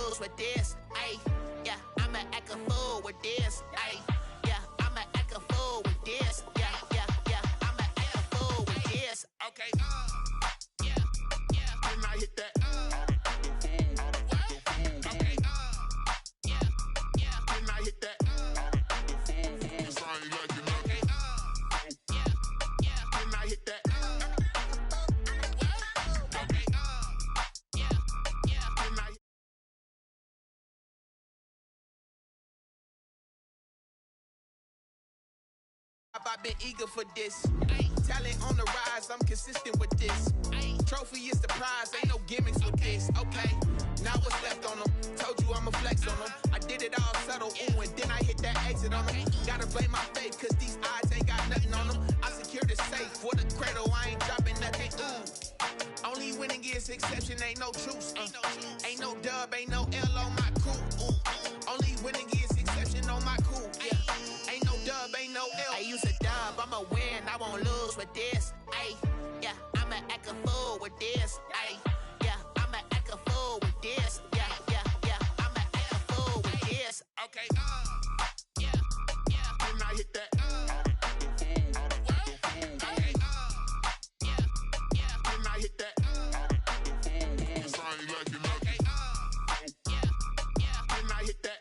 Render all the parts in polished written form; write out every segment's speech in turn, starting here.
lose with this. Ayy, yeah, I'ma act a fool with this. Ayy, yeah, I'ma act a fool with this. Yeah, I'ma act a fool with this. Okay, yeah, and I hit that. Okay, yeah, and I hit that. Cause I ain't like it. Okay, yeah, and I hit that. I've been eager for this. Ay, talent on the rise, I'm consistent with this. Ay, trophy is the prize, ain't no gimmicks with this. Okay, now what's left on them? Told you I'ma flex on them. I did it all subtle, ooh, and then I hit that exit on them. Gotta blame my faith, cause these odds ain't got nothing on them. I secured the safe for the cradle, I ain't dropping nothing. Ooh, only winning is exception, ain't no truce. Ain't no dub, ain't no L on my crew. Only winning is exception on my crew. Yeah. Ain't no dub, ain't no L. I use a dub, I'ma win, I won't lose with this. Ay, yeah, I'ma act a fool with this. Ay, yeah, I'ma act a fool with this. Yeah, I'ma act a fool with this. Okay, yeah, and I hit that. Okay, yeah, and I hit that. Cause I ain't like it. Okay, yeah, and I hit that.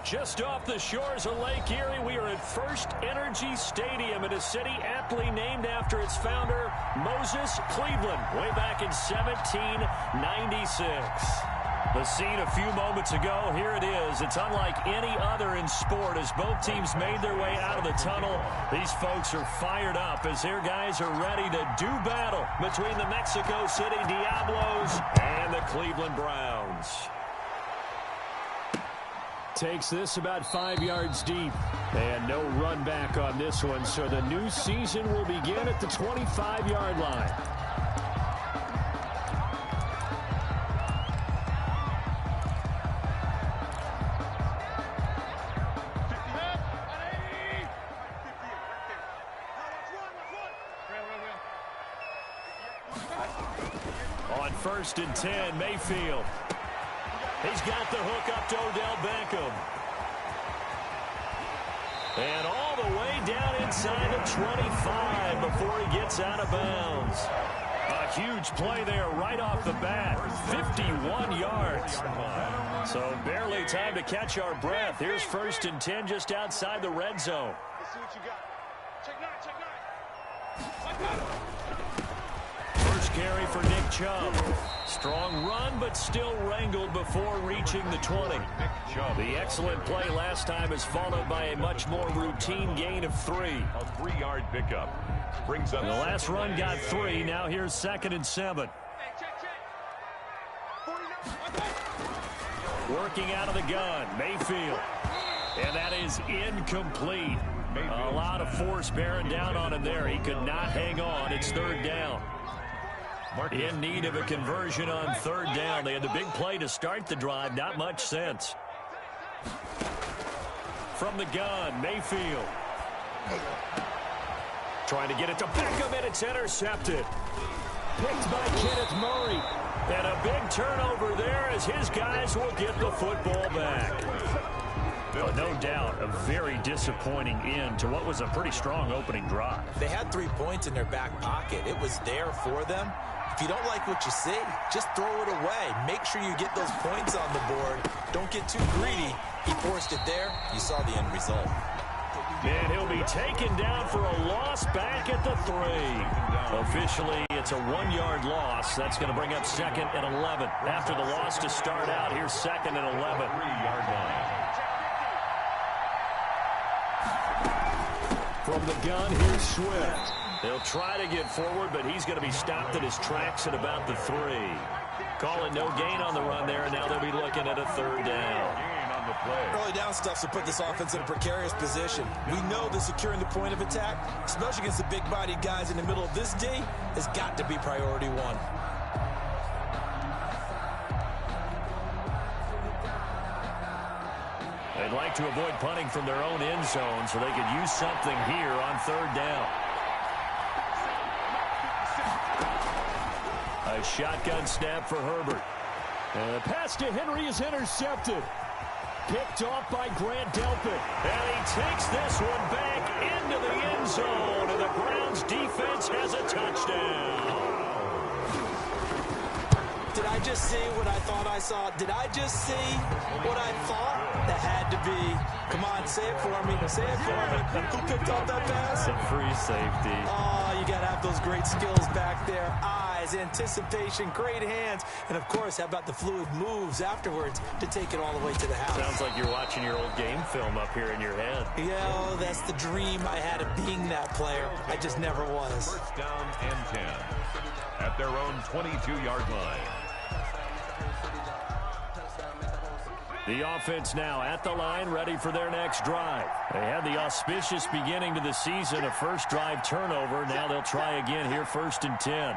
Just off the shores of Lake Erie, we are at First Energy Stadium in a city aptly named after its founder, Moses Cleveland, way back in 1796. The scene a few moments ago, here it is. It's unlike any other in sport as both teams made their way out of the tunnel. These folks are fired up as their guys are ready to do battle between the Mexico City Diablos and the Cleveland Browns. Takes this about 5 yards deep. And no run back on this one, so the new season will begin at the 25-yard line. On 1st and 10, Mayfield. He's got the hook up to Odell Beckham. And all the way down inside the 25 before he gets out of bounds. A huge play there right off the bat. 51 yards. So barely time to catch our breath. Here's 1st and 10 just outside the red zone. Let's see what you got. Check nine. First carry for Nick Chubb. Strong run, but still wrangled before reaching the 20. The excellent play last time is followed by a much more routine gain of 3. A 3-yard pickup. Brings up the last run got 3. Now here's 2nd and 7. Working out of the gun, Mayfield. And that is incomplete. A lot of force bearing down on him there. He could not hang on. It's 3rd down. In need of a conversion on 3rd down. They had the big play to start the drive. Not much sense. From the gun, Mayfield. Trying to get it to Beckham, and it's intercepted. Picked by Kenneth Murray. And a big turnover there as his guys will get the football back. But no doubt a very disappointing end to what was a pretty strong opening drive. They had 3 points in their back pocket. It was there for them. If you don't like what you see, just throw it away. Make sure you get those points on the board. Don't get too greedy. He forced it there. You saw the end result. And he'll be taken down for a loss back at the 3. Officially, it's a 1-yard loss. That's going to bring up 2nd and 11. After the loss to start out, here's 2nd and 11. 3-yard line. From the gun, here's Swift. They'll try to get forward, but he's going to be stopped in his tracks at about the 3. Call it no gain on the run there, and now they'll be looking at a third down. Early down stuff to put this offense in a precarious position. We know that securing the point of attack, especially against the big-bodied guys in the middle of this D, has got to be priority one. They'd like to avoid punting from their own end zone so they could use something here on third down. A shotgun snap for Herbert. And the pass to Henry is intercepted. Picked off by Grant Delpit. And he takes this one back into the end zone, and the Browns defense has a touchdown. Did I just see what I thought I saw? Did I just see what I thought? That had to be. Come on, say it for me. Say it for me. Who picked off that pass? Some free safety. Oh, you got to have those great skills back there. Eyes, anticipation, great hands. And, of course, how about the fluid moves afterwards to take it all the way to the house? Sounds like you're watching your old game film up here in your head. Yeah, oh, that's the dream I had of being that player. I just never was. First down and 10 at their own 22-yard line. The offense now at the line, ready for their next drive. They had the auspicious beginning to the season, a first drive turnover. Now they'll try again here, 1st and 10.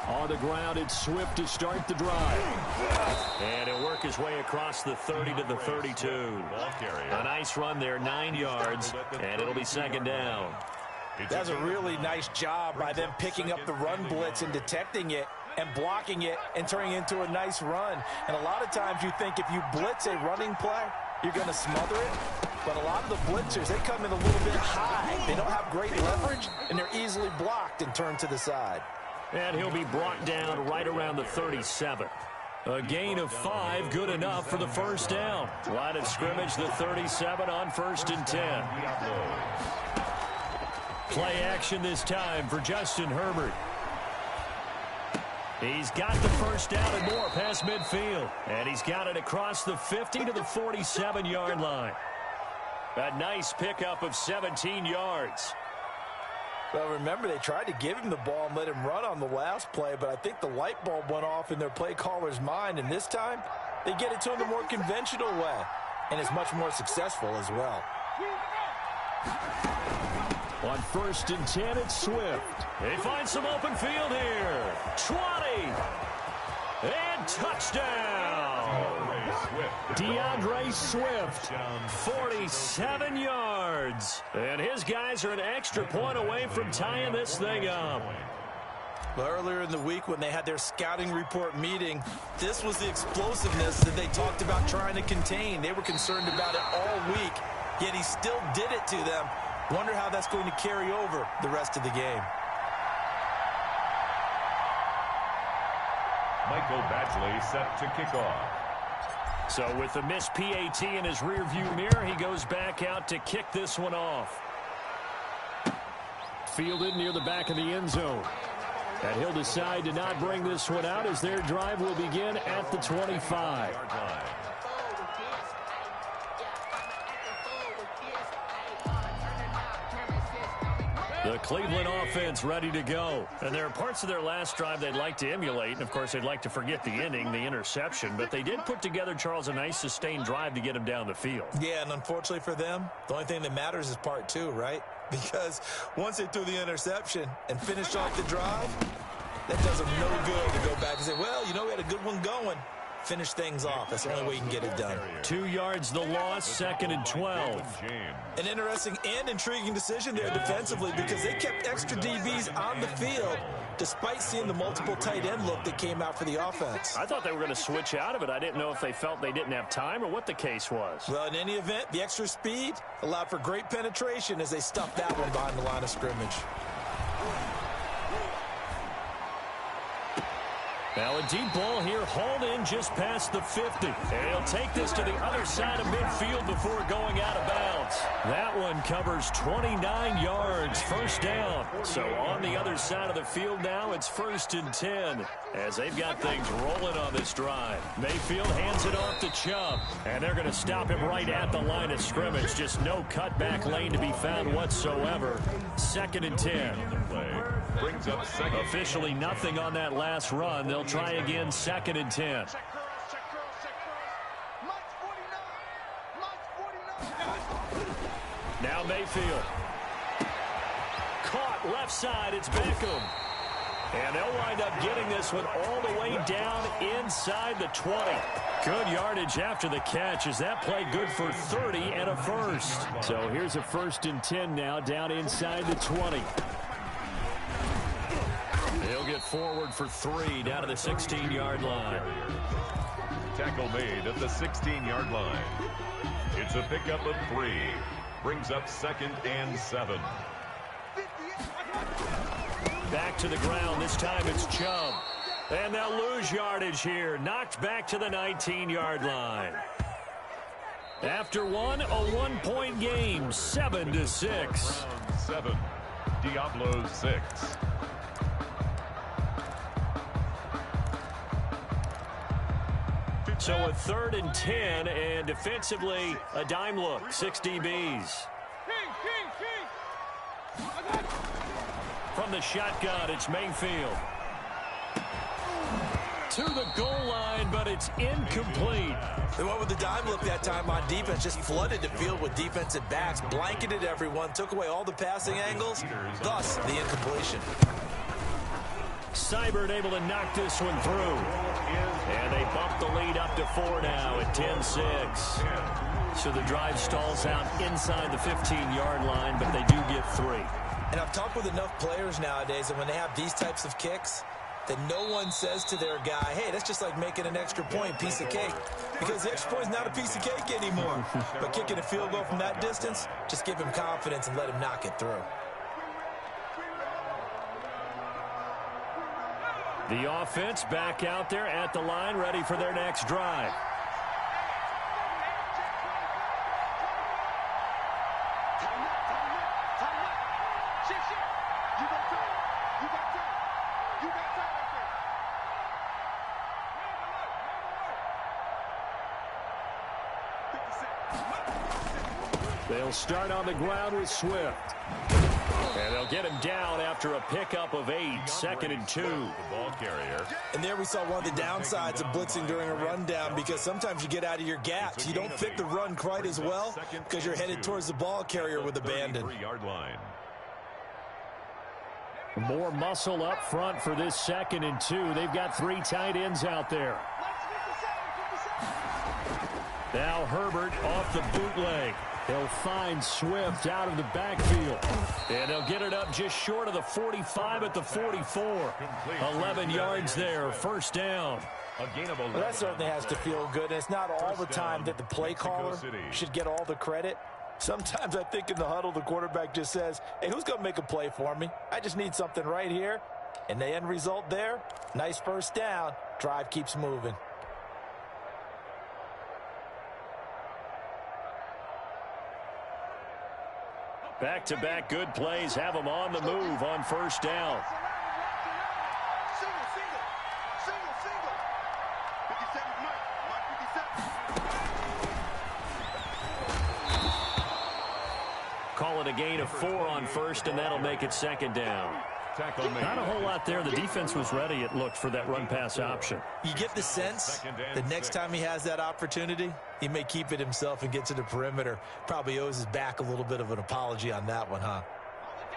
On the ground, it's Swift to start the drive. And he'll work his way across the 30 to the 32. A nice run there, 9 yards, and it'll be 2nd down. That's a really nice job by them picking up the run blitz and detecting it and blocking it and turning it into a nice run. And a lot of times you think if you blitz a running play, you're going to smother it. But a lot of the blitzers, they come in a little bit high. They don't have great leverage, and they're easily blocked and turned to the side. And he'll be brought down right around the 37. A gain of 5, good enough for the first down. Line of scrimmage, the 37 on 1st and 10. Play action this time for Justin Herbert. He's got the first down and more past midfield. And he's got it across the 50 to the 47-yard line. A nice pickup of 17 yards. Well, remember, they tried to give him the ball and let him run on the last play, but I think the light bulb went off in their play caller's mind, and this time they get it to him the more conventional way, and it's much more successful as well. On 1st and 10, it's Swift. They find some open field here. 20. And touchdown. DeAndre Swift. 47 yards. And his guys are an extra point away from tying this thing up. Well, earlier in the week when they had their scouting report meeting, this was the explosiveness that they talked about trying to contain. They were concerned about it all week, yet he still did it to them. Wonder how that's going to carry over the rest of the game. Michael Badgley set to kick off. So with the missed PAT in his rearview mirror, he goes back out to kick this one off. Fielded near the back of the end zone. And he'll decide to not bring this one out as their drive will begin at the 25. The Cleveland offense ready to go. And there are parts of their last drive they'd like to emulate. And, of course, they'd like to forget the ending, the interception. But they did put together, Charles, a nice sustained drive to get him down the field. Yeah, and unfortunately for them, the only thing that matters is part 2, right? Because once they threw the interception and finished off the drive, that does them no good to go back and say, well, you know, we had a good one going. Finish things off. That's the only way you can get it done. 2 yards the loss, 2nd and 12. An interesting and intriguing decision there defensively because they kept extra DBs on the field despite seeing the multiple tight end look that came out for the offense. I thought they were going to switch out of it. I didn't know if they felt they didn't have time or what the case was. Well, in any event, the extra speed allowed for great penetration as they stuffed that one behind the line of scrimmage. Now a deep ball here, hauled in just past the 50. And he'll take this to the other side of midfield before going out of bounds. That one covers 29 yards, first down. So on the other side of the field now, it's 1st and 10 as they've got things rolling on this drive. Mayfield hands it off to Chubb, and they're going to stop him right at the line of scrimmage. Just no cutback lane to be found whatsoever. 2nd and 10. Brings up second. Officially nothing on that last run. They'll try again, 2nd and 10. Now Mayfield. Caught left side. It's Beckham. And they'll wind up getting this one all the way down inside the 20. Good yardage after the catch. Is that play good for 30 and a first? So here's a 1st and 10 now down inside the 20. He'll get forward for 3 down to the 16-yard line. Tackle made at the 16-yard line. It's a pickup of 3. Brings up 2nd and 7. Back to the ground. This time it's Chubb. And they'll lose yardage here. Knocked back to the 19-yard line. After one, a 1-point game, 7-6. 7. Diablo 6. So a 3rd and 10, and defensively, a dime look, 6 DBs. From the shotgun, it's Mayfield. To the goal line, but it's incomplete. They went with the dime look that time on defense, just flooded the field with defensive backs, blanketed everyone, took away all the passing angles, thus the incompletion. Seibert able to knock this one through. And they bump the lead up to 4 now at 10-6. So the drive stalls out inside the 15-yard line, but they do get 3. And I've talked with enough players nowadays that when they have these types of kicks, that no one says to their guy, hey, that's just like making an extra point, piece of cake. Because the extra point is not a piece of cake anymore. But kicking a field goal from that distance, just give him confidence and let him knock it through. The offense back out there at the line, ready for their next drive. They'll start on the ground with Swift. And they'll get him down after a pickup of 8, 2nd and 2. The ball carrier. And there we saw one of the downsides of blitzing during a rundown, because sometimes you get out of your gaps. You don't fit the run quite as well because you're headed towards the ball carrier with abandon. 3-yard line. More muscle up front for this 2nd and 2. They've got 3 tight ends out there. Now Herbert off the bootleg. He'll find Swift out of the backfield. And they'll get it up just short of the 45 at the 44. 11 yards there, first down. Well, that certainly has to feel good. And it's not all the time that the play caller should get all the credit. Sometimes I think in the huddle, the quarterback just says, hey, who's going to make a play for me? I just need something right here. And the end result there, nice first down. Drive keeps moving. Back-to-back good plays have them on the move on first down. Call it a gain of 4 on first, and that'll make it 2nd down. Not a whole lot there. The defense was ready, it looked, for that run-pass option. You get the sense that next time he has that opportunity, he may keep it himself and get to the perimeter. Probably owes his back a little bit of an apology on that one, huh?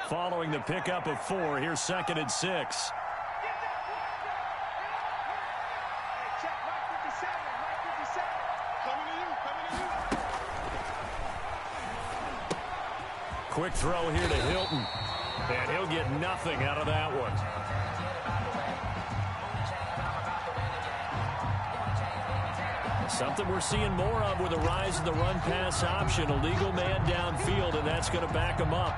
Following the pickup of 4, here's 2nd and 6. Quick throw here to Hilton. And he'll get nothing out of that one. Something we're seeing more of with the rise of the run-pass option. A legal man downfield, and that's going to back him up.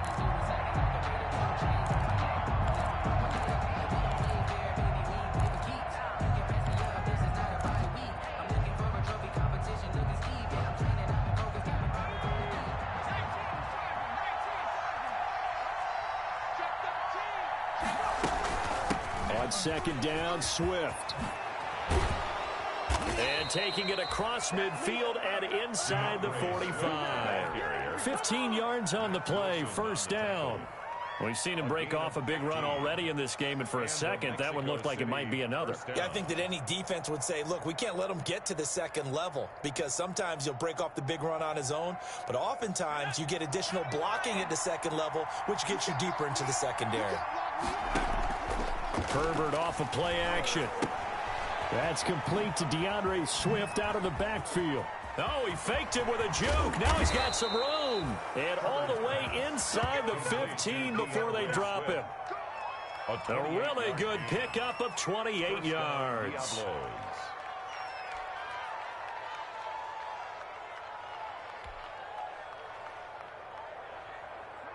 second down, Swift. And taking it across midfield and inside the 45. 15 yards on the play, first down. We've seen him break off a big run already in this game, and for a second, that one looked like it might be another. Yeah, I think that any defense would say, look, we can't let him get to the second level, because sometimes he'll break off the big run on his own, but oftentimes you get additional blocking at the second level, which gets you deeper into the secondary. Herbert off of play action. That's complete to DeAndre Swift out of the backfield. Oh, he faked it with a juke. Now he's got some room. And all the way inside the 15 before they drop him. A really good pickup of 28 yards.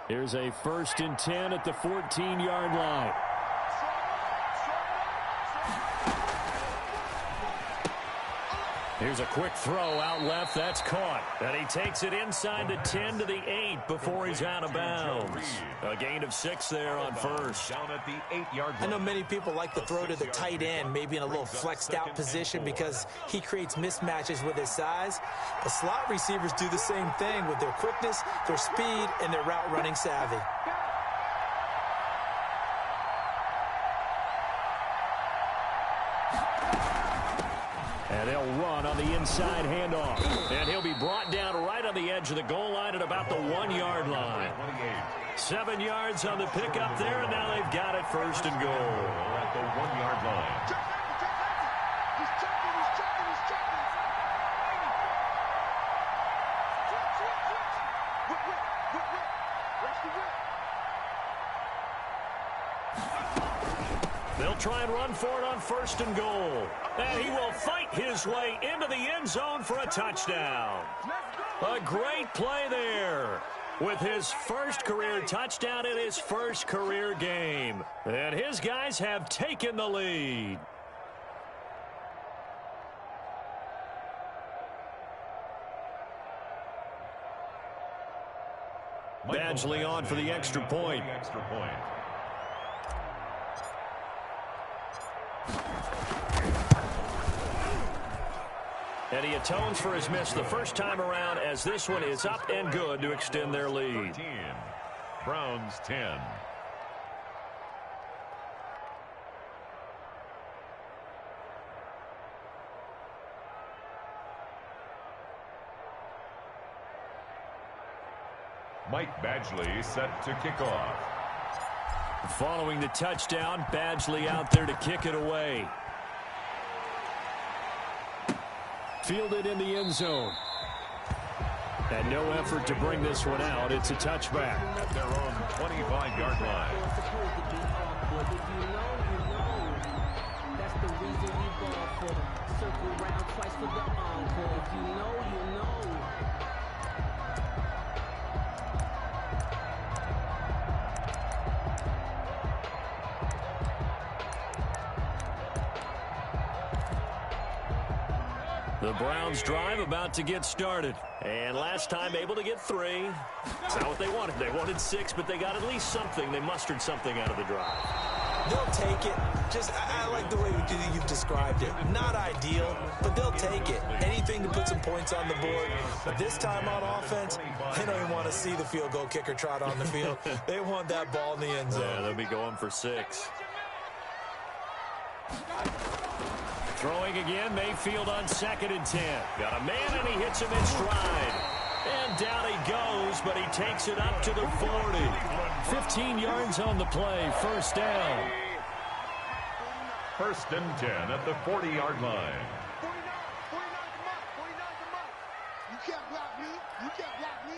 Here's a 1st and 10 at the 14-yard line. Here's a quick throw out left. That's caught. And he takes it inside the 10 to the 8 before he's out of bounds. A gain of 6 there on first. Down at the 8-yard line. I know many people like to throw to the tight end, maybe in a little flexed out position because he creates mismatches with his size. But slot receivers do the same thing with their quickness, their speed, and their route running savvy. And they'll run on the inside handoff. And he'll be brought down right on the edge of the goal line at about the 1-yard line. 7 yards on the pickup there, and now they've got it 1st and goal. At the 1-yard line. They'll try and run for it on 1st and goal. And he will fight his way into the end zone for a touchdown. A great play there with his first career touchdown in his first career game. And his guys have taken the lead. Badgley on for the extra point. And he atones for his miss the first time around, as this one is up and good to extend their lead. 13. Browns 10. Mike Badgley set to kick off. Following the touchdown, Badgley out there to kick it away. Fielded in the end zone. And no effort to bring this one out. It's a touchback. At their own 25-yard line. The Browns drive about to get started. And last time able to get 3. It's not what they wanted. They wanted 6, but they got at least something. They mustered something out of the drive. They'll take it. I like the way you've described it. Not ideal, but they'll take it. Anything to put some points on the board. But this time on offense, they don't even want to see the field goal kicker trot on the field. They want that ball in the end zone. Yeah, they'll be going for 6. Throwing again, Mayfield on 2nd and 10. Got a man, and he hits him in stride. And down he goes, but he takes it up to the 40. 15 yards on the play, first down. 1st and 10 at the 40-yard line. 49, come on. You can't block me. You can't block me.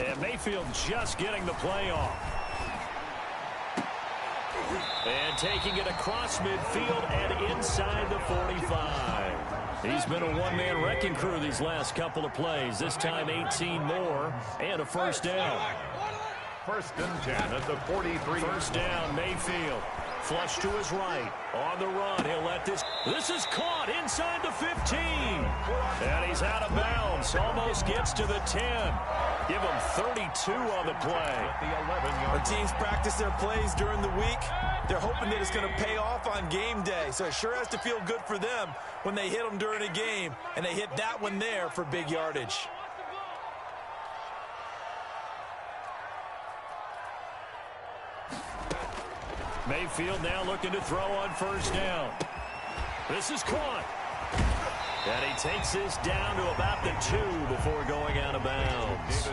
And Mayfield just getting the play off. And taking it across midfield and inside the 45. He's been a one-man wrecking crew these last couple of plays. This time 18 more and a first down. 1st and 10 at the 43. First down, Mayfield. Flush to his right. On the run, he'll let this. This is caught inside the 15. And he's out of bounds. Almost gets to the 10. Give him 32 on the play. When teams practice their plays during the week, they're hoping that it's going to pay off on game day. So it sure has to feel good for them when they hit them during a game. And they hit that one there for big yardage. Mayfield now looking to throw on first down. This is caught. And he takes this down to about the 2 before going out of bounds.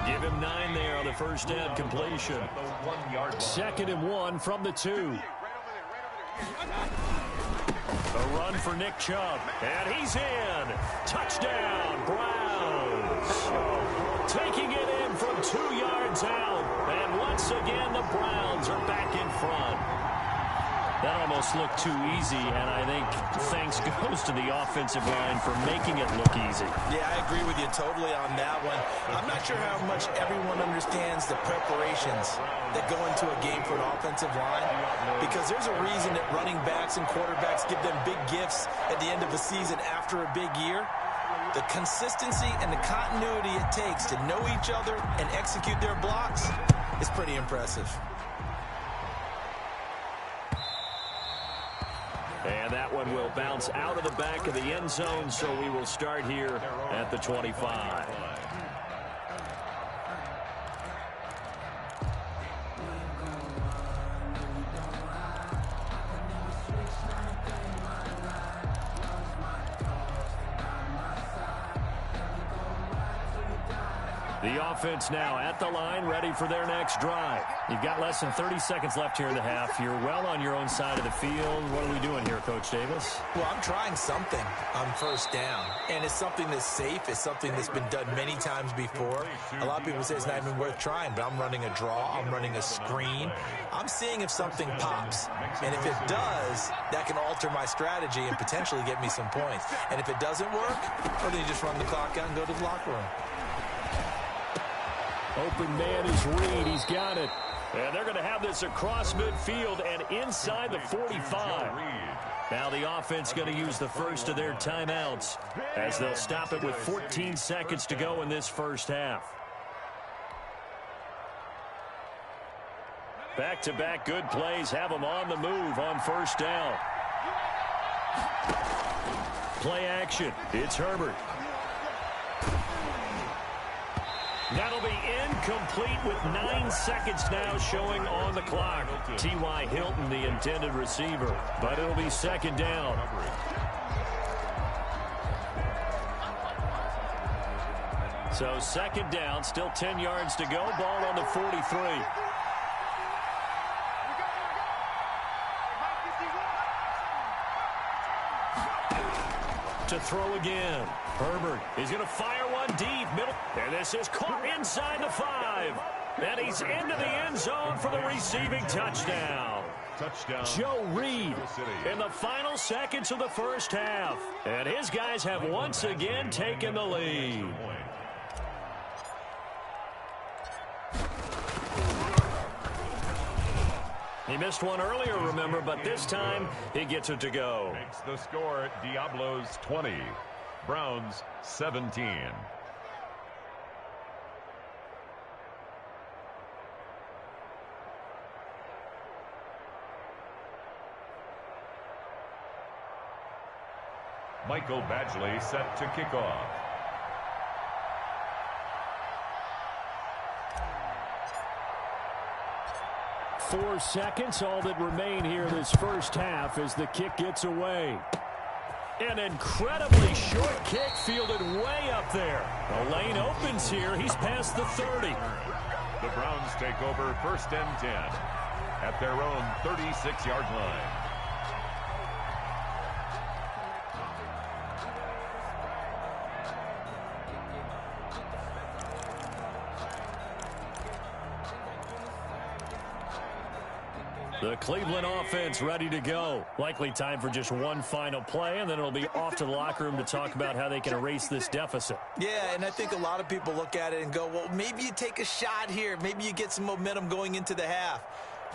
Give him 9 there on the first down completion. 2nd and 1 from the 2. A run for Nick Chubb. And he's in. Touchdown, Browns. Taking it in from 2 yards out. And once again, the Browns are back in front. That almost looked too easy, and I think thanks goes to the offensive line for making it look easy. Yeah, I agree with you totally on that one. I'm not sure how much everyone understands the preparations that go into a game for an offensive line, because there's a reason that running backs and quarterbacks give them big gifts at the end of a season after a big year. The consistency and the continuity it takes to know each other and execute their blocks is pretty impressive. And that one will bounce out of the back of the end zone, so we will start here at the 25. The offense now at the line, ready for their next drive. You've got less than 30 seconds left here in the half. You're well on your own side of the field. What are we doing here, Coach Davis? Well, I'm trying something on first down, and it's something that's safe. It's something that's been done many times before. A lot of people say it's not even worth trying, but I'm running a draw. I'm running a screen. I'm seeing if something pops, and if it does, that can alter my strategy and potentially get me some points. And if it doesn't work, well, then you just run the clock out and go to the locker room. Open man is Reed. He's got it. And they're going to have this across midfield and inside the 45. Now the offense going to use the first of their timeouts as they'll stop it with 14 seconds to go in this first half. Back-to-back good plays have them on the move on first down. Play action. It's Herbert. That'll be incomplete with 9 seconds now showing on the clock. T.Y. Hilton, the intended receiver, but it'll be second down. So second down, still 10 yards to go. Ball on the 43. To throw again. Herbert is going to fire one deep. Middle. And this is caught inside the 5. And he's into the end zone for the receiving touchdown. Joe Reed in the final seconds of the first half. And his guys have once again taken the lead. He missed one earlier, remember, but this time he gets it to go. Makes the score Diablos 20, Browns 17. Michael Badgley set to kick off. Four seconds, all that remain here this first half as the kick gets away. An incredibly short kick fielded way up there. The lane opens here. He's past the 30. The Browns take over first and 10 at their own 36-yard line. The Cleveland offense ready to go. Likely time for just one final play, and then it'll be off to the locker room to talk about how they can erase this deficit. Yeah, and I think a lot of people look at it and go, well, maybe you take a shot here. Maybe you get some momentum going into the half.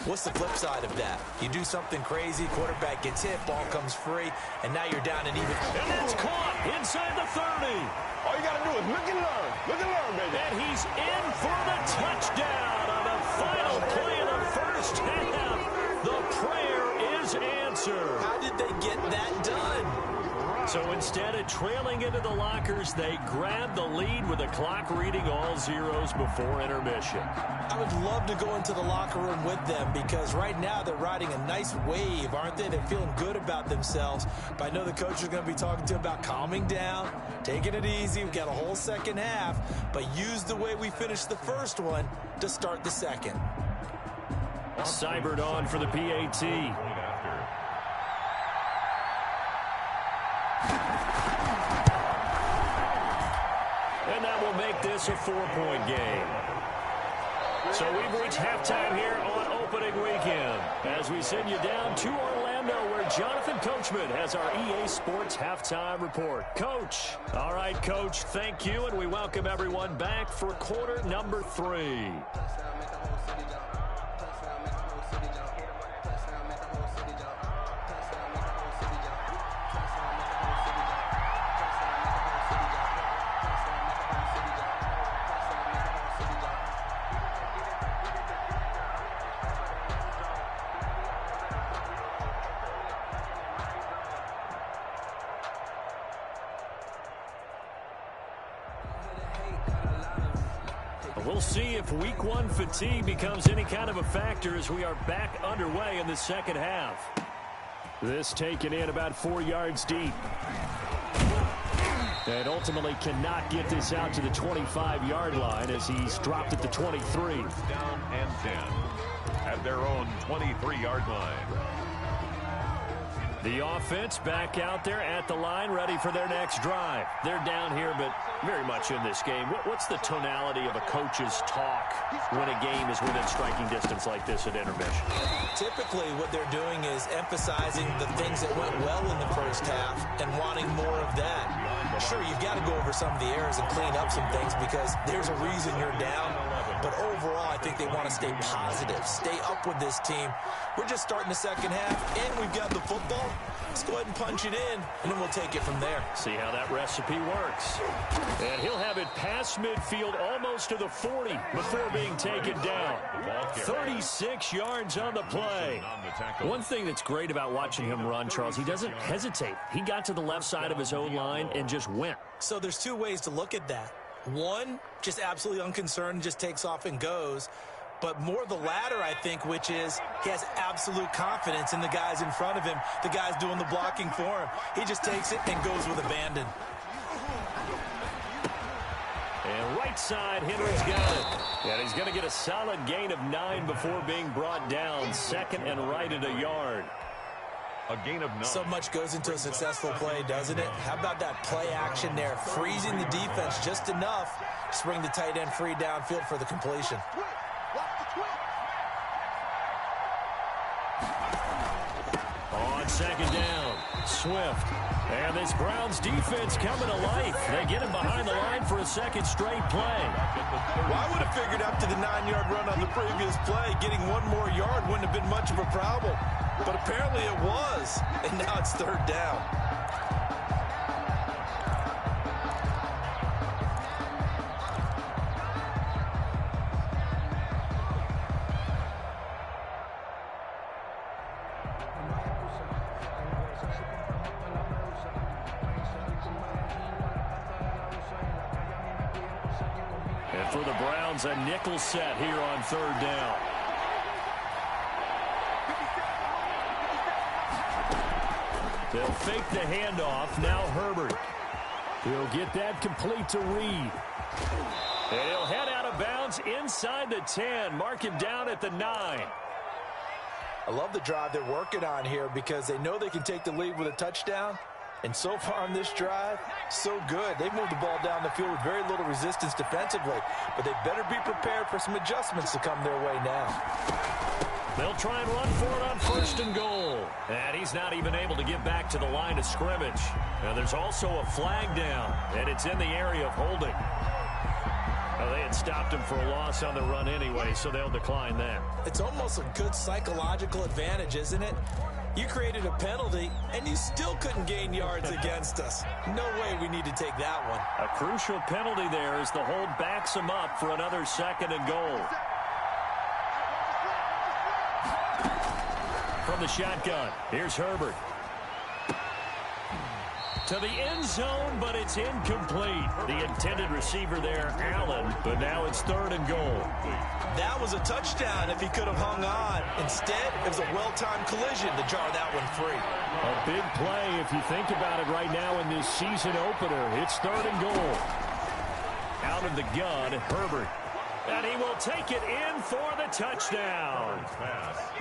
What's the flip side of that? You do something crazy, quarterback gets hit, ball comes free, and now you're down and even. And that's caught inside the 30. All you got to do is look and learn. Look and learn, baby. And he's in for the touchdown on the final play of the first half. The prayer is answered. How did they get that done? So instead of trailing into the lockers, they grab the lead with the clock reading all zeros before intermission. I would love to go into the locker room with them because right now they're riding a nice wave, aren't they? They're feeling good about themselves. But I know the coach is going to be talking to them about calming down, taking it easy. We've got a whole second half, but use the way we finished the first one to start the second. Cybert on for the PAT. And that will make this a 4-point game. So we've reached halftime here on opening weekend as we send you down to Orlando where Jonathan Coachman has our EA Sports halftime report. Coach. All right, Coach, thank you, and we welcome everyone back for quarter number 3. We'll see if week 1 fatigue becomes any kind of a factor as we are back underway in the second half. This taken in about 4 yards deep. And ultimately cannot get this out to the 25-yard line as he's dropped at the 23. Down and 10 at their own 23-yard line. The offense back out there at the line, ready for their next drive. They're down here, but very much in this game. What's the tonality of a coach's talk when a game is within striking distance like this at intermission? Typically, what they're doing is emphasizing the things that went well in the first half and wanting more of that. Sure, you've got to go over some of the errors and clean up some things because there's a reason you're down. But overall, I think they want to stay positive, stay up with this team. We're just starting the second half, and we've got the football. Let's go ahead and punch it in, and then we'll take it from there. See how that recipe works. And he'll have it past midfield almost to the 40 before being taken down. 36 yards on the play. One thing that's great about watching him run, Charles, he doesn't hesitate. He got to the left side of his own line and just went. So there's two ways to look at that. One, just absolutely unconcerned, just takes off and goes. But more the latter, I think, which is he has absolute confidence in the guys in front of him, the guys doing the blocking for him. He just takes it and goes with abandon. And right side, Henry's got it. And he's going to get a solid gain of 9 before being brought down. Second and right at a yard. A gain of 9. So much goes into a successful play, doesn't it? How about that play action there? Freezing the defense just enough to bring the tight end free downfield for the completion. On second down, Swift. And this Browns defense coming to life. They get him behind the line for a second straight play. Well, I would have figured after the 9-yard run on the previous play, getting one more yard wouldn't have been much of a problem. But apparently it was, and now it's third down. And for the Browns, a nickel set here on third down. They'll fake the handoff. Now Herbert. He'll get that complete to Reed. And he'll head out of bounds inside the 10. Mark him down at the 9. I love the drive they're working on here because they know they can take the lead with a touchdown. And so far on this drive, so good. They've moved the ball down the field with very little resistance defensively. But they better be prepared for some adjustments to come their way now. They'll try and run for it on first and goal. And he's not even able to get back to the line of scrimmage. And there's also a flag down, and it's in the area of holding. Well, they had stopped him for a loss on the run anyway, so they'll decline that. It's almost a good psychological advantage, isn't it? You created a penalty, and you still couldn't gain yards against us. No way we need to take that one. A crucial penalty there as the hold backs him up for another 2nd and goal. From the shotgun, here's Herbert. To the end zone, but it's incomplete. The intended receiver there, Allen, but now it's 3rd and goal. That was a touchdown if he could have hung on. Instead, it was a well-timed collision to jar that one free. A big play if you think about it right now in this season opener. It's 3rd and goal. Out of the gun, Herbert. And he will take it in for the touchdown.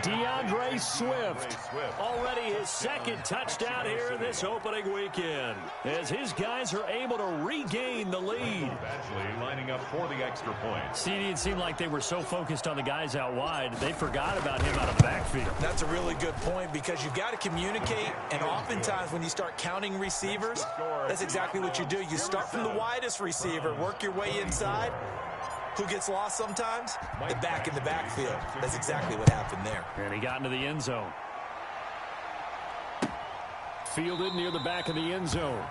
DeAndre Swift. Already his 2nd touchdown here this opening weekend. As his guys are able to regain the lead. Eventually lining up for the extra point. CD, it seemed like they were so focused on the guys out wide, they forgot about him out of the backfield. That's a really good point because you've got to communicate, and oftentimes when you start counting receivers, that's exactly what you do. You start from the widest receiver, work your way inside. Who gets lost sometimes? The back in the backfield. That's exactly what happened there. And he got into the end zone. Fielded near the back of the end zone.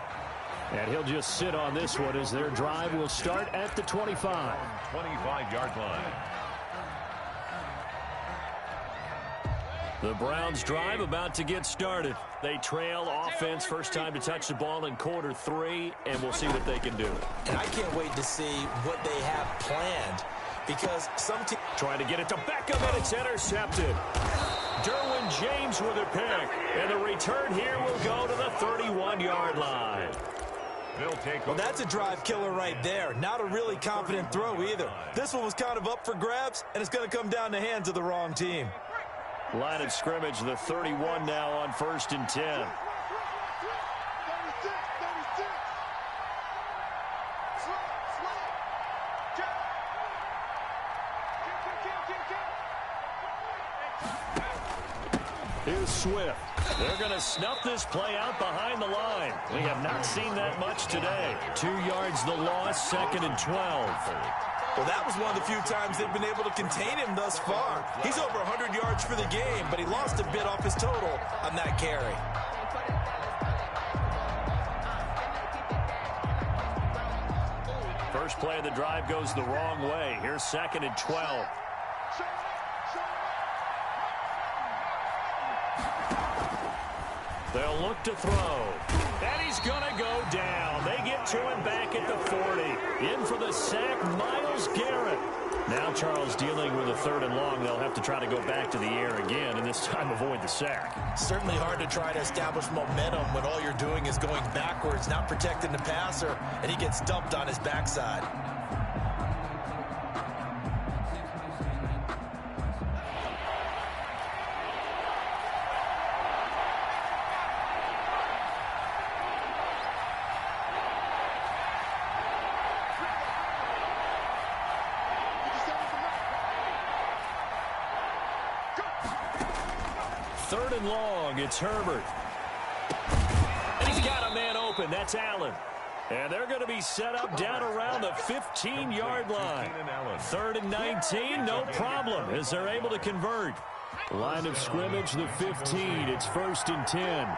And he'll just sit on this one as their drive will start at the 25. 25-yard line. The Browns drive about to get started. They trail offense, first time to touch the ball in quarter 3, and we'll see what they can do. And I can't wait to see what they have planned because some team trying to get it to Beckham, and it's intercepted. Derwin James with a pick, and the return here will go to the 31-yard line. Well, that's a drive killer right there. Not a really confident throw either. This one was kind of up for grabs, and it's going to come down the hands of the wrong team. Line of scrimmage, the 31 now on 1st and 10. Here's Swift. They're going to snuff this play out behind the line. We have not seen that much today. 2 yards the loss, 2nd and 12. Well, that was one of the few times they've been able to contain him thus far. He's over 100 yards for the game, but he lost a bit off his total on that carry. First play of the drive goes the wrong way. Here's 2nd and 12. They'll look to throw. And he's going to go down. They get to him back at the 40. In for the sack, Myles Garrett. Now Charles dealing with a 3rd and long. They'll have to try to go back to the air again, and this time avoid the sack. Certainly hard to try to establish momentum when all you're doing is going backwards, not protecting the passer, and he gets dumped on his backside. Long, it's Herbert. And he's got a man open. That's Allen. And they're going to be set up down around the 15-yard line. 3rd and 19, no problem, as they're able to convert. Line of scrimmage, the 15. It's 1st and 10.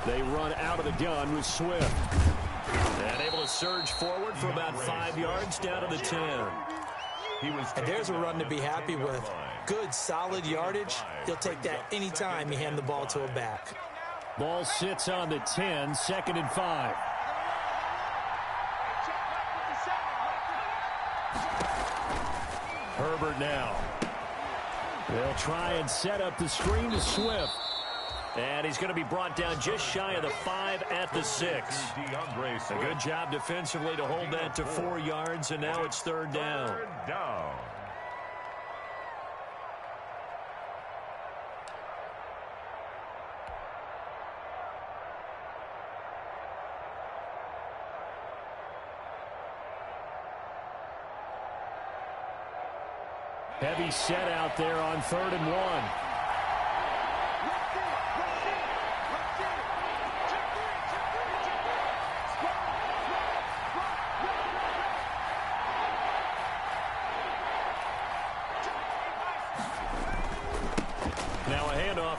They run out of the gun with Swift. And able to surge forward for about 5 yards down to the 10. And there's a run to be happy with. Good, solid yardage. He'll take that anytime you hand the ball to a back. Ball sits on the 10, 2nd and 5. Herbert now. They'll try and set up the screen to Swift. And he's going to be brought down just shy of the 5 at the 6. A good job defensively to hold that to 4 yards, and now it's 3rd down. Heavy set out there on 3rd and 1.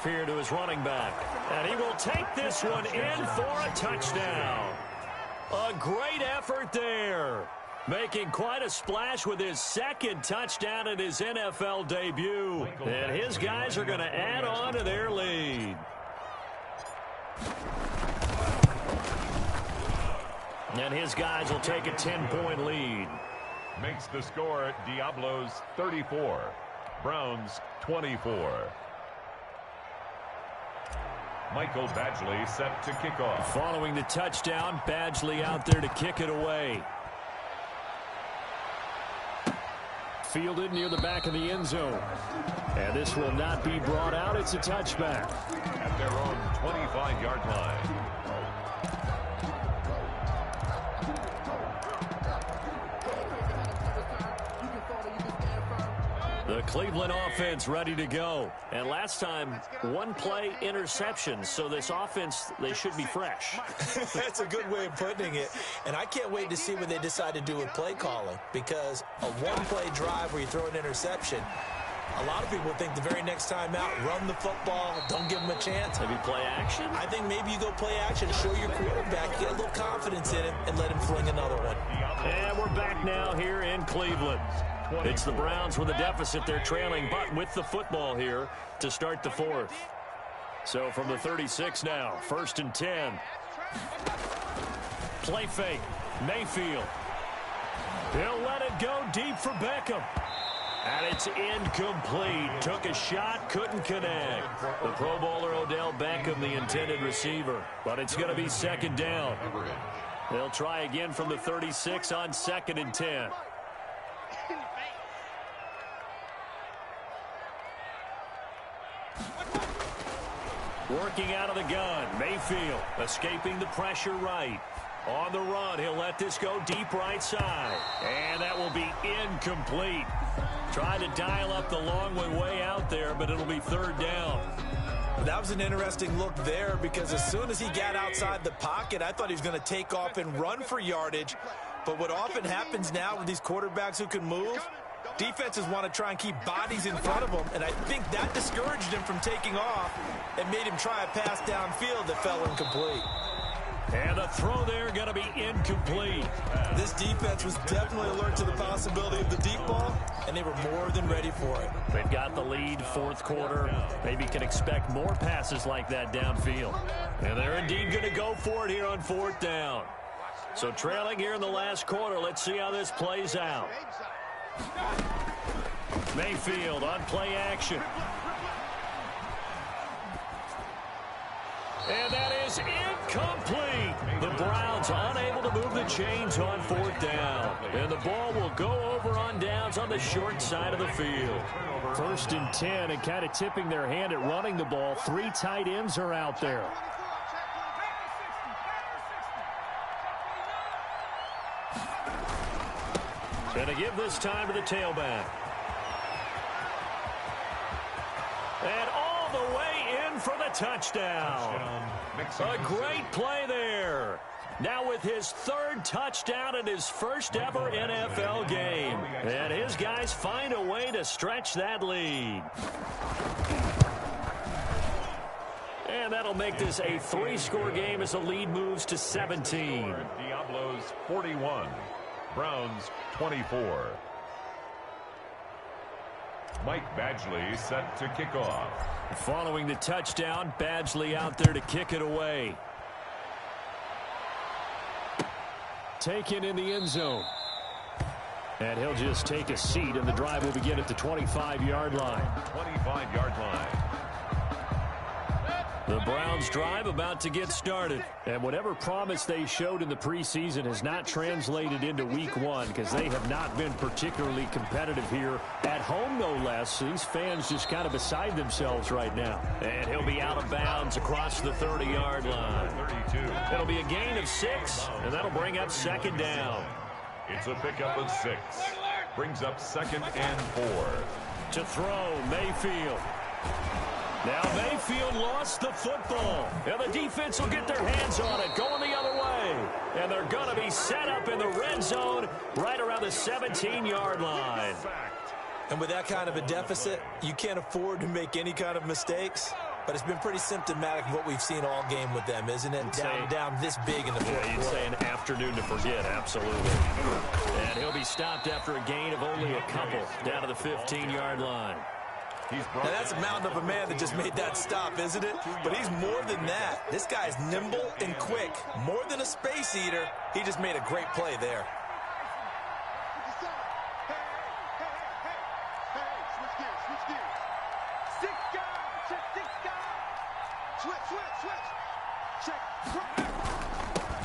Here to his running back, and he will take this one in for a touchdown. A great effort there, making quite a splash with his 2nd touchdown in his NFL debut, and his guys are going to add on to their lead. And his guys will take a 10-point lead. Makes the score Diablos 34, Browns 24. Michael Badgley set to kick off. Following the touchdown, Badgley out there to kick it away. Fielded near the back of the end zone. And this will not be brought out. It's a touchback. At their own 25-yard line. The Cleveland offense ready to go. And last time, 1-play interception. So this offense, they should be fresh. That's a good way of putting it. And I can't wait to see what they decide to do with play calling. Because a 1-play drive where you throw an interception, a lot of people think the very next time out, run the football, don't give them a chance. Maybe play action? I think maybe you go play action, show your quarterback, get a little confidence in him, and let him fling another one. And we're back now here in Cleveland. It's the Browns with a deficit. They're trailing, but with the football here to start the 4th. So from the 36 now, 1st and 10. Play fake. Mayfield. He'll let it go deep for Beckham. And it's incomplete. Took a shot, couldn't connect. The Pro Bowler Odell Beckham, the intended receiver. But it's going to be 2nd down. They'll try again from the 36 on 2nd and 10. Working out of the gun. Mayfield escaping the pressure right. On the run, he'll let this go deep right side. And that will be incomplete. Tried to dial up the long way out there, but it'll be 3rd down. That was an interesting look there because as soon as he got outside the pocket, I thought he was going to take off and run for yardage. But what often happens now with these quarterbacks who can move, defenses want to try and keep bodies in front of them, and I think that discouraged him from taking off and made him try a pass downfield that fell incomplete. And the throw there going to be incomplete. This defense was definitely alert to the possibility of the deep ball, and they were more than ready for it. They've got the lead, 4th quarter. Maybe can expect more passes like that downfield. And they're indeed going to go for it here on 4th down. So trailing here in the last quarter, let's see how this plays out. Mayfield on play action. And that is incomplete. The Browns unable to move the chains on 4th down. And the ball will go over on downs on the short side of the field. 1st and 10, and kind of tipping their hand at running the ball. 3 tight ends are out there. Going to give this time to the tailback. And all the way in for the touchdown. A great play there. Now with his 3rd touchdown in his first ever NFL game. And his guys find a way to stretch that lead. And that'll make this a 3-score game as the lead moves to 17. Diablos 41, Browns 24. Mike Badgley set to kick off. Following the touchdown, Badgley out there to kick it away. Taken in the end zone. And he'll just take a seat, and the drive will begin at the 25-yard line. 25-yard line. The Browns drive about to get started. And whatever promise they showed in the preseason has not translated into week 1 because they have not been particularly competitive here at home, no less. So these fans just kind of beside themselves right now. And he'll be out of bounds across the 30-yard line. 32. It'll be a gain of 6, and that'll bring up 2nd down. It's a pickup of 6. Brings up 2nd and 4. To throw, Mayfield. Now Mayfield lost the football. And the defense will get their hands on it, going the other way. And they're going to be set up in the red zone right around the 17-yard line. And with that kind of a deficit, you can't afford to make any kind of mistakes. But it's been pretty symptomatic of what we've seen all game with them, isn't it? Down this big in the fourth quarter. You'd say an afternoon to forget, absolutely. And he'll be stopped after a gain of only a couple down to the 15-yard line. Now that's a mountain of a man that just made that stop, isn't it? But he's more than that. This guy's nimble and quick. More than a space eater. He just made a great play there.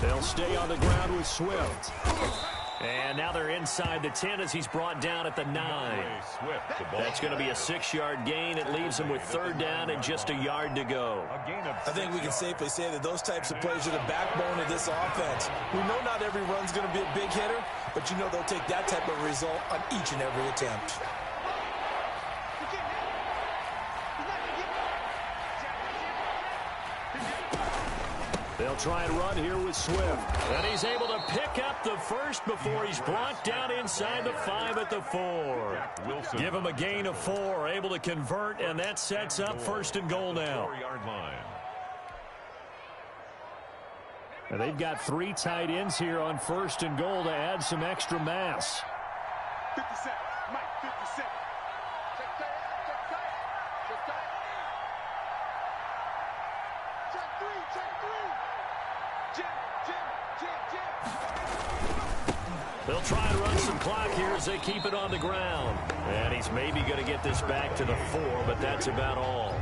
They'll stay on the ground with Swift. And now they're inside the 10 as he's brought down at the 9. That's going to be a 6-yard gain. It leaves him with third down and just a yard to go. I think we can safely say that those types of plays are the backbone of this offense. We know not every run's going to be a big hitter, but you know they'll take that type of result on each and every attempt. They'll try and run here with Swift. And he's able to pick up the first before he's brought down inside the 5 at the 4. Give him a gain of 4, able to convert, and that sets up first and goal now. And they've got 3 tight ends here on first and goal to add some extra mass. 57, Mike, 57. Check tight. Check 3. They'll try and run some clock here as they keep it on the ground. And he's maybe going to get this back to the 4, but that's about all.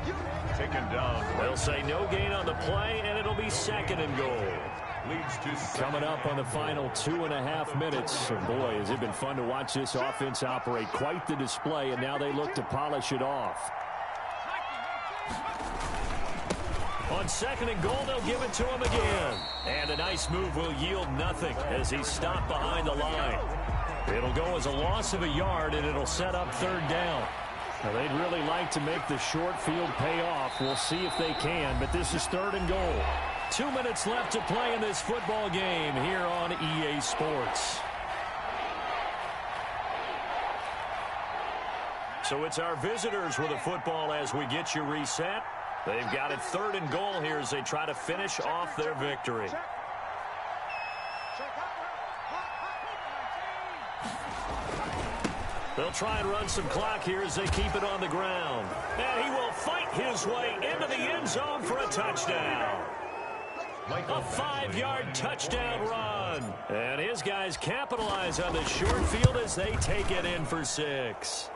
Taken down. They'll say no gain on the play, and it'll be second and goal. Leads to coming up on the final 2.5 minutes. And boy, has it been fun to watch this offense operate. Quite the display, and now they look to polish it off. On second and goal, they'll give it to him again. And a nice move will yield nothing as he's stopped behind the line. It'll go as a loss of a yard, and it'll set up third down. Now, they'd really like to make the short field pay off. We'll see if they can, but this is third and goal. 2 minutes left to play in this football game here on EA Sports. So it's our visitors with a football as we get you reset. They've got it third and goal here as they try to finish off their victory. They'll try and run some clock here as they keep it on the ground. And he will fight his way into the end zone for a touchdown. A 5-yard touchdown run. And his guys capitalize on the short field as they take it in for 6.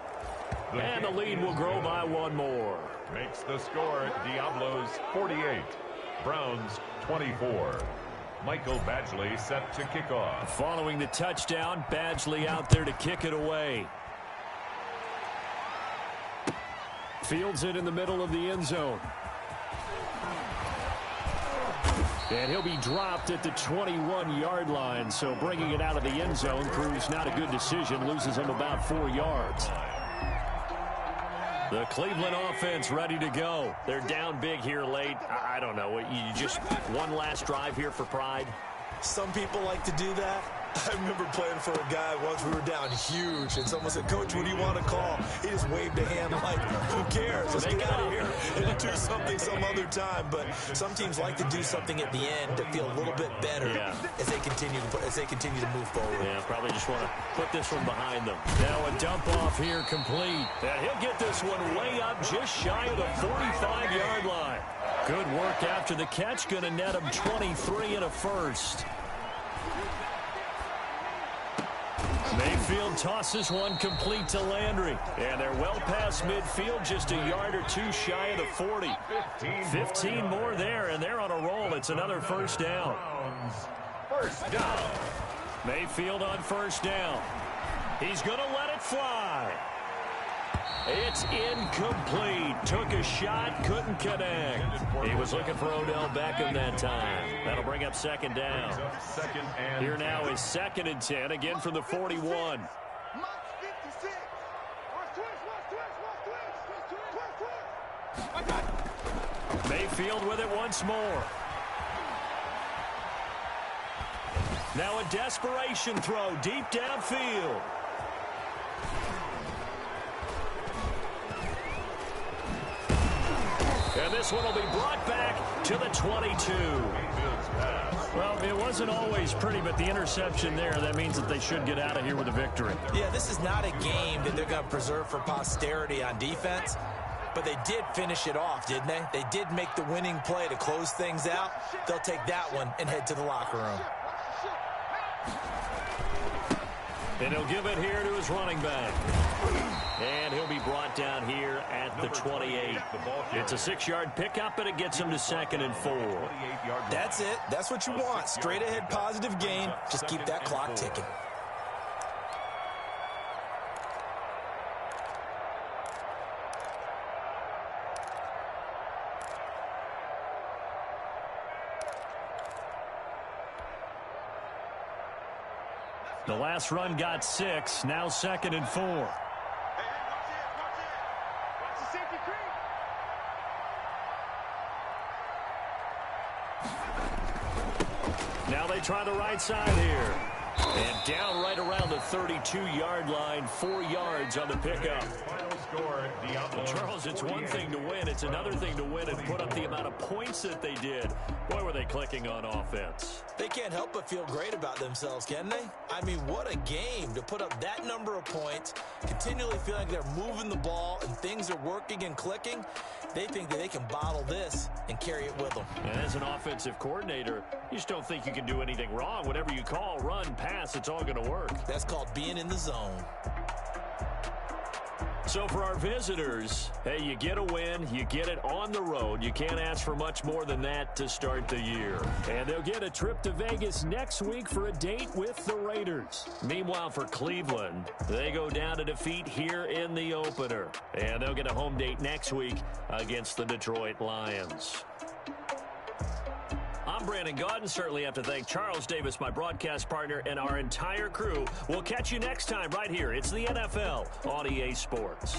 And the lead will grow by 1 more. Makes the score Diablos 48, Browns 24. Michael Badgley set to kick off. Following the touchdown, Badgley out there to kick it away. Fields it in the middle of the end zone. And he'll be dropped at the 21-yard line, so bringing it out of the end zone proves not a good decision, loses him about 4 yards. The Cleveland offense ready to go. They're down big here late. I don't know. You just one last drive here for pride? Some people like to do that. I remember playing for a guy once. We were down huge, and someone said, "Coach, what do you want to call?" He just waved a hand like, "Who cares? Let's get out of here and do something some other time." But some teams like to do something at the end to feel a little bit better as they continue to move forward. Yeah, probably just want to put this one behind them. Now a dump off here complete. And he'll get this one way up just shy of the 45-yard line. Good work after the catch. Going to net him 23 and a first. Mayfield tosses one complete to Landry. And they're well past midfield, just a yard or 2 shy of the 40. 15 more there, and they're on a roll. It's another first down. First down. Mayfield on first down. He's going to let it fly. It's incomplete. Took a shot, couldn't connect. He was looking for Odell Beckham that time. That'll bring up second down. Here now is 2nd and 10, again from the 41. Mayfield with it once more. Now a desperation throw deep downfield. And this one will be brought back to the 22. Well, it wasn't always pretty, but the interception there, that means that they should get out of here with a victory. Yeah, this is not a game that they're going to preserve for posterity on defense, but they did finish it off, didn't they? They did make the winning play to close things out. They'll take that one and head to the locker room. And he'll give it here to his running back. And he'll be brought down here at the 28. It's a 6-yard pickup, and it gets him to 2nd and 4. That's it. That's what you want. Straight ahead positive gain. Just keep that clock ticking. The last run got 6. Now 2nd and 4. Now they try the right side here. And down right around the 32-yard line, 4 yards on the pickup. Well, Charles, it's one thing to win. It's another thing to win and put up the amount of points that they did. Boy, were they clicking on offense. They can't help but feel great about themselves, can they? I mean, what a game to put up that number of points, continually feeling like they're moving the ball and things are working and clicking. They think that they can bottle this and carry it with them. And as an offensive coordinator, you just don't think you can do anything wrong. Whatever you call, run, pass, it's all going to work. That's called being in the zone. So for our visitors, hey, you get a win, you get it on the road. You can't ask for much more than that to start the year. And they'll get a trip to Vegas next week for a date with the Raiders. Meanwhile, for Cleveland, they go down to defeat here in the opener. And they'll get a home date next week against the Detroit Lions. I'm Brandon Gaudin. Certainly have to thank Charles Davis, my broadcast partner, and our entire crew. We'll catch you next time right here. It's the NFL on EA Sports.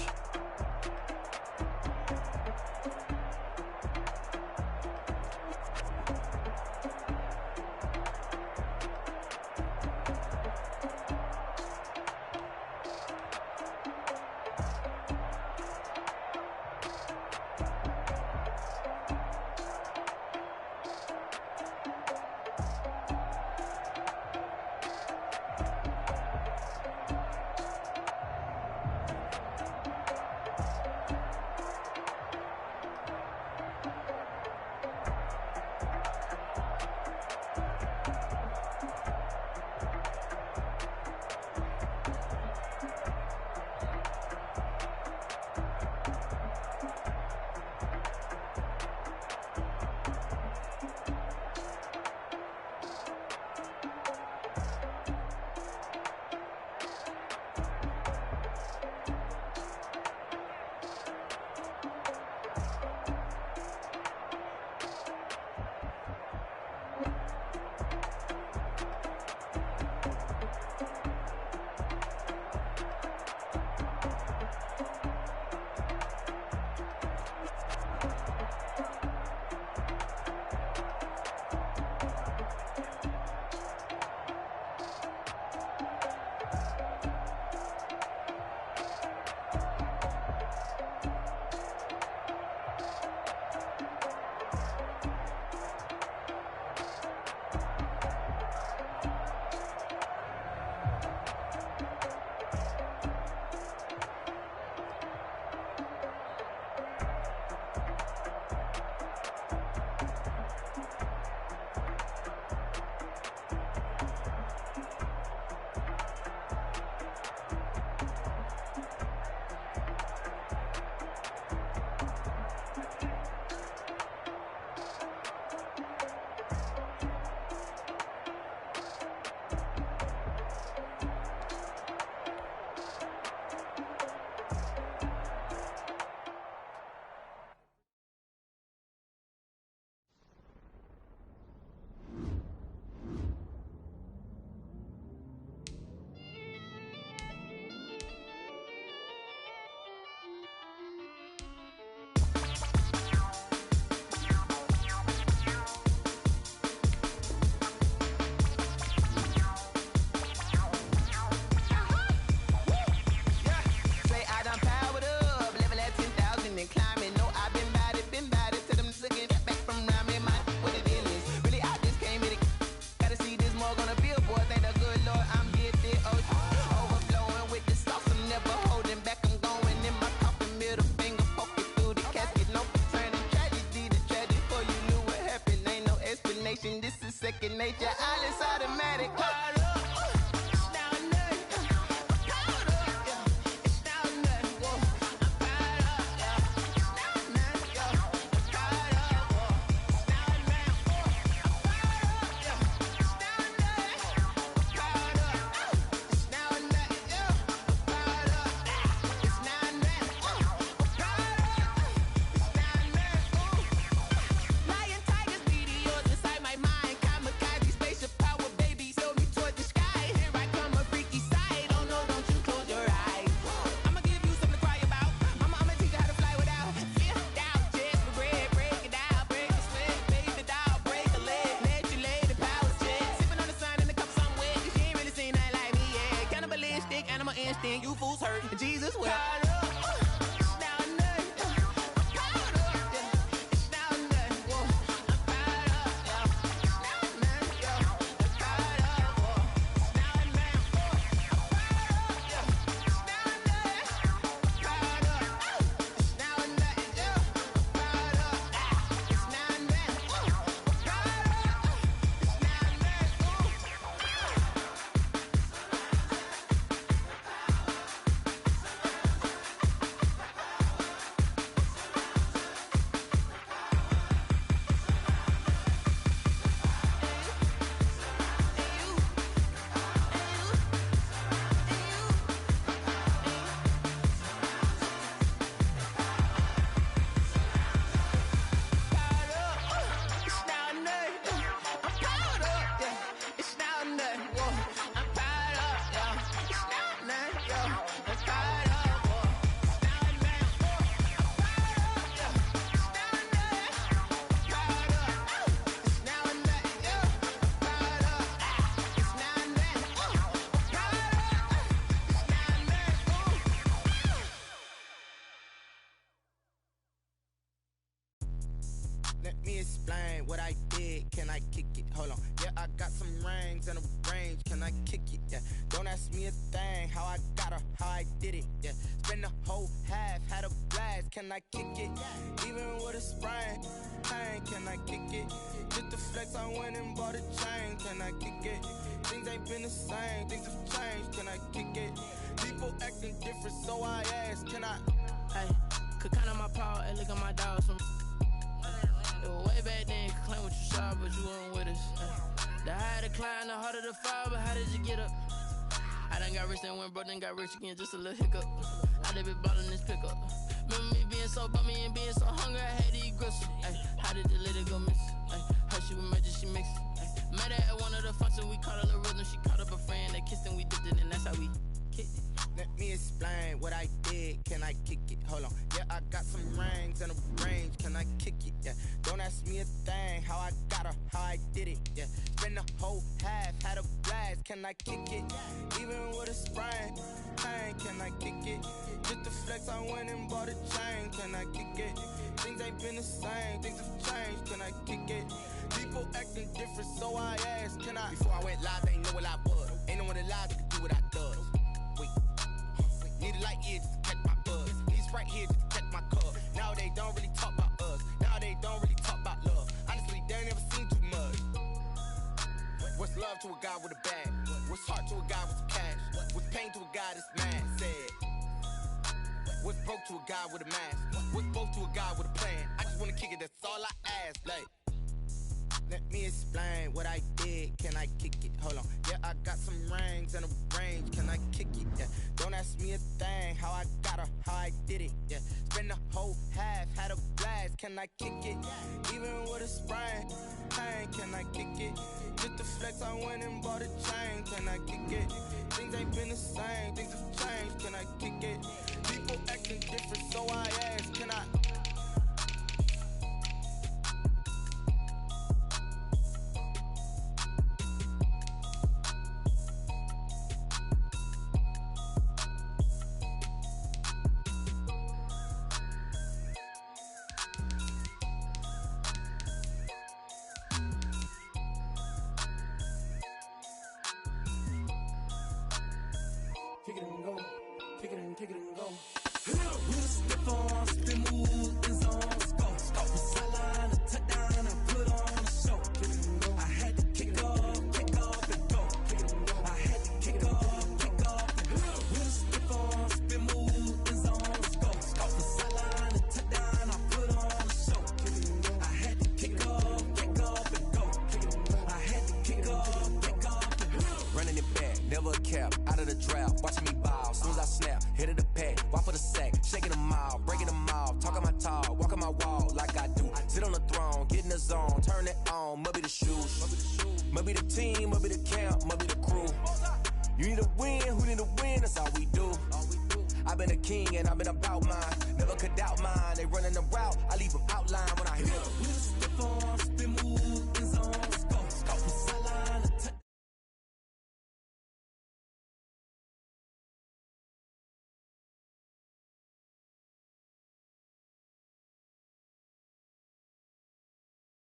second nature. I just automatic. Caught up. You fools hurt. Jesus will. Let me explain what I did. Can I kick it? Hold on. Yeah, I got some rings and a range. Can I kick it? Yeah. Don't ask me a thing. How I got her, how I did it. Yeah. Spend the whole half, had a blast. Can I kick it? Even with a sprain. Pain, can I kick it? Just the flex, I went and bought a chain. Can I kick it? Things ain't been the same. Things have changed. Can I kick it? People acting different, so I ask. Can I? Hey, could count on my power and look at my dogs from. It was way back then, could claim what you saw, but you weren't with us. The higher the climb, the harder the fall, but how did you get up? I done got rich, then went broke, then got rich again, just a little hiccup. I done been ballin' this pickup. Remember me being so bummy and being so hungry, I had to eat gristle. Ay, how did the lady go miss? Ay, her she was magic, she mixed. Ay, met her at one of the functions, we caught a little rhythm, she caught up a friend, they kissed and we dipped it, and that's how we kicked it. Let me explain what I did. Can I kick it? Hold on. Yeah, I got some rings and a range. Can I kick it? Yeah. Don't ask me a thing. How I got her, how I did it. Yeah. Spend the whole half, had a blast. Can I kick it? Even with a sprain. Pain, can I kick it? Just the flex, I went and bought a chain. Can I kick it? Things ain't been the same. Things have changed. Can I kick it? People acting different, so I asked. Can I? Before I went live, they ain't know what I was. Ain't no one alive that could do what I does. Need a light here just to catch my buzz. Need Sprite here just to catch my cup. Now they don't really talk about us. Now they don't really talk about love. Honestly, they ain't never seen too much. What's love to a guy with a bag? What's heart to a guy with some cash? What's pain to a guy that's mad? Said. What's broke to a guy with a mask? What's both to a guy with a plan? I just wanna kick it, that's all I ask. Like, let me explain what I did. Can I kick it? Hold on. Yeah, I got some rings and a range. Can I kick it? Yeah. Don't ask me a thing. How I got her, how I did it. Yeah. Spend the whole half, had a blast. Can I kick it? Even with a sprain. Pain, can I kick it? Just the flex, I went and bought a chain. Can I kick it? Things ain't been the same. Things have changed. Can I kick it? People acting different, so I ask. Can I? Kick it and go, kick it and go. With a stiff on, spin move, in zone, go. Sideline, a touchdown, I put on a show. I had to kick cap, out of the draft, watching me ball. Soon as I snap, hit of the pack, walk for the sack, shaking them all, breaking them all, talking my talk, walking my wall like I do. Sit on the throne, get in the zone, turn it on, must be the shoes, must be the team, must be the camp, must be the crew. You need a win, who need a win, that's all we do. I've been a king and I've been about mine, never could doubt mine. They running the route, I leave them outline when I hit them. We just step on, spin move.